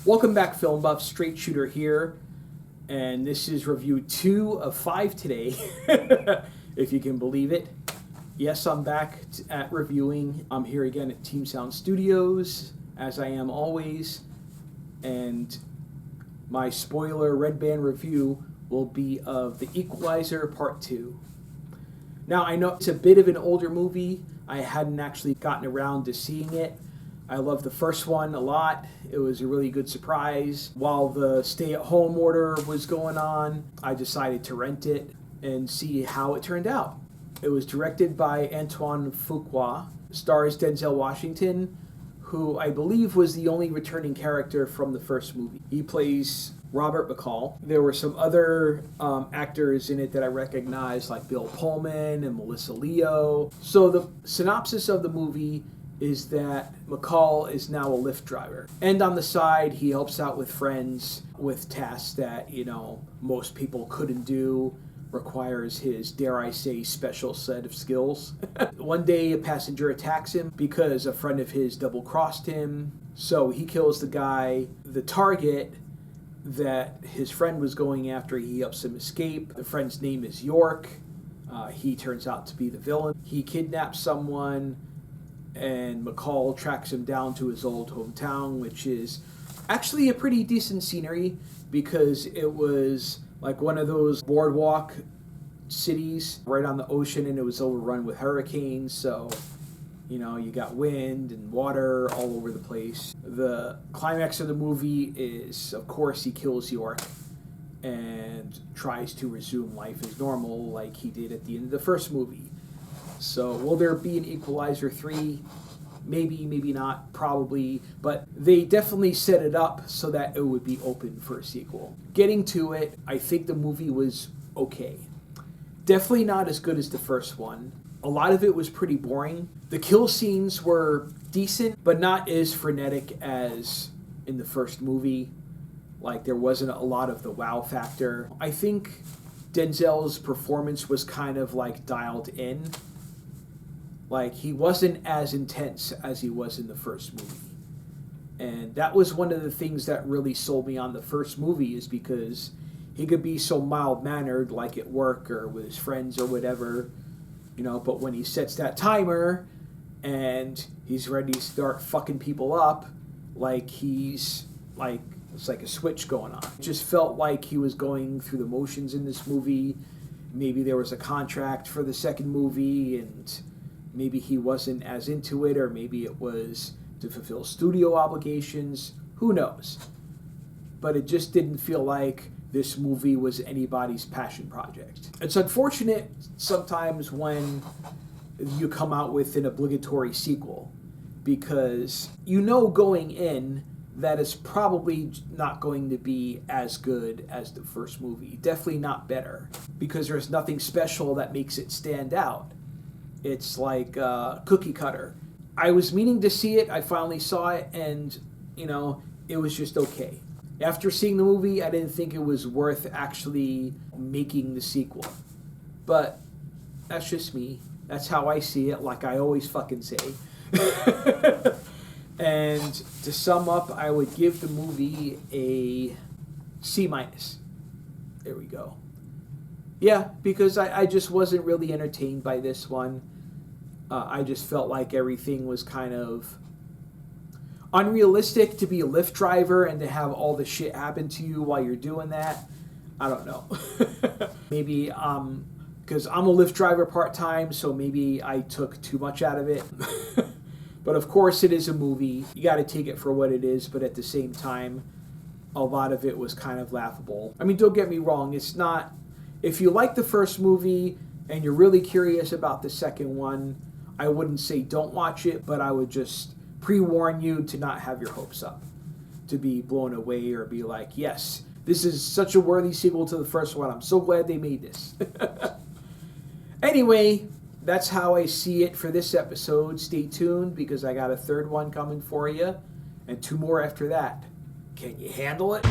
Welcome back, Film Buff. Straight Shooter here, and this is review 2 of 5 today, if you can believe it. Yes, I'm back at reviewing. I'm here again at Team Sound Studios, as I am always, and my spoiler red band review will be of The Equalizer Part 2. Now, I know it's a bit of an older movie. I hadn't actually gotten around to seeing it. I loved the first one a lot. It was a really good surprise. While the stay-at-home order was going on, I decided to rent it and see how it turned out. It was directed by Antoine Fuqua, stars Denzel Washington, who I believe was the only returning character from the first movie. He plays Robert McCall. There were some other actors in it that I recognized, like Bill Pullman and Melissa Leo. So the synopsis of the movie is that McCall is now a Lyft driver. And on the side, he helps out with friends with tasks that, most people couldn't do, requires his, dare I say, special set of skills. One day, a passenger attacks him because a friend of his double-crossed him. So he kills the guy. The target that his friend was going after, he helps him escape. The friend's name is York. He turns out to be the villain. He kidnaps someone, and McCall tracks him down to his old hometown, which is actually a pretty decent scenery because it was like one of those boardwalk cities right on the ocean, and it was overrun with hurricanes, so you got wind and water all over the place. The climax of the movie is, of course, he kills York and tries to resume life as normal like he did at the end of the first movie. So, will there be an Equalizer 3? Maybe, maybe not, probably. But they definitely set it up so that it would be open for a sequel. Getting to it, I think the movie was okay. Definitely not as good as the first one. A lot of it was pretty boring. The kill scenes were decent, but not as frenetic as in the first movie. Like, there wasn't a lot of the wow factor. I think Denzel's performance was kind of like dialed in. Like, he wasn't as intense as he was in the first movie. And that was one of the things that really sold me on the first movie, is because he could be so mild-mannered, like at work or with his friends or whatever, but when he sets that timer and he's ready to start fucking people up, it's like a switch going on. It just felt like he was going through the motions in this movie. Maybe there was a contract for the second movie, and maybe he wasn't as into it, or maybe it was to fulfill studio obligations. Who knows? But it just didn't feel like this movie was anybody's passion project. It's unfortunate sometimes when you come out with an obligatory sequel, because going in that it's probably not going to be as good as the first movie. Definitely not better, because there's nothing special that makes it stand out. It's like cookie cutter. I was meaning to see it. I finally saw it, and, it was just okay. After seeing the movie, I didn't think it was worth actually making the sequel. But that's just me. That's how I see it, like I always fucking say. And to sum up, I would give the movie a C-. There we go. Yeah, because I just wasn't really entertained by this one. I just felt like everything was kind of unrealistic to be a Lyft driver and to have all the shit happen to you while you're doing that. I don't know. Maybe because I'm a Lyft driver part-time, so maybe I took too much out of it. But of course it is a movie. You got to take it for what it is, but at the same time, a lot of it was kind of laughable. I mean, don't get me wrong, it's not... If you like the first movie and you're really curious about the second one, I wouldn't say don't watch it, but I would just pre-warn you to not have your hopes up, to be blown away or be like, yes, this is such a worthy sequel to the first one. I'm so glad they made this. Anyway, that's how I see it for this episode. Stay tuned, because I got a third one coming for you, and 2 more after that. Can you handle it?